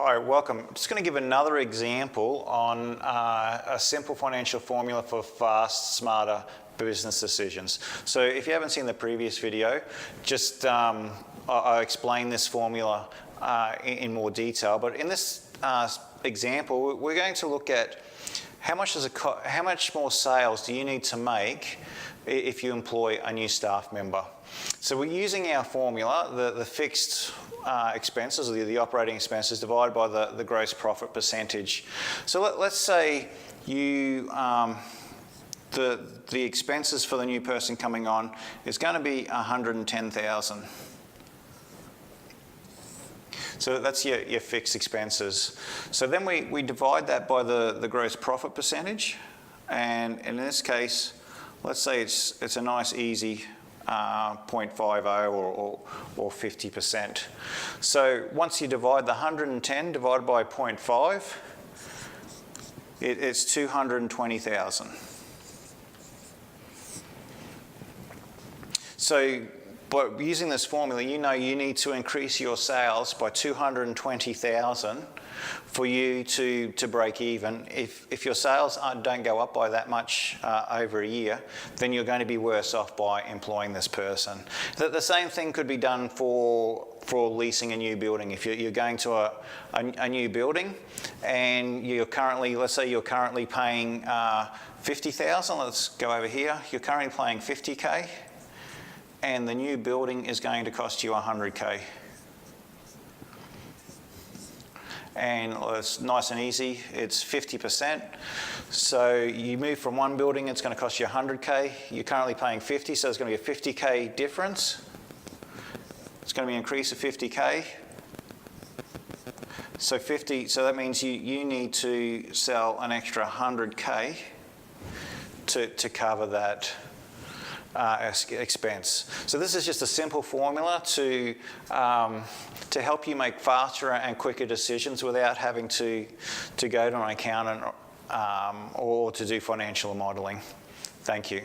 Hi, welcome. I'm just going to give another example on a simple financial formula for fast, smarter business decisions. So if you haven't seen the previous video, just I explained this formula in more detail. But in this example, we're going to look at how much more sales do you need to make if you employ a new staff member. So we're using our formula, the fixed expenses, or the operating expenses, divided by the gross profit percentage. So let's say you the expenses for the new person coming on is going to be 110,000. So that's your fixed expenses. So then we divide that by the gross profit percentage, and in this case, let's say it's a nice easy 0.50 or 50%. So once you divide the 110 divided by 0.5, it's 220,000. So by using this formula, you know you need to increase your sales by 220,000 for you to break even. If your sales don't go up by that much over a year, then you're going to be worse off by employing this person. The same thing could be done for leasing a new building. If you're going to a new building and let's say you're currently paying 50,000, let's go over here, you're currently paying 50K, and the new building is going to cost you 100K. And it's nice and easy, it's 50%. So you move from one building, it's going to cost you 100K. You're currently paying 50, so it's going to be a 50K difference. It's going to be an increase of 50K. So that means you need to sell an extra 100K to cover that expense. So this is just a simple formula to help you make faster and quicker decisions without having to go to an accountant or to do financial modelling. Thank you.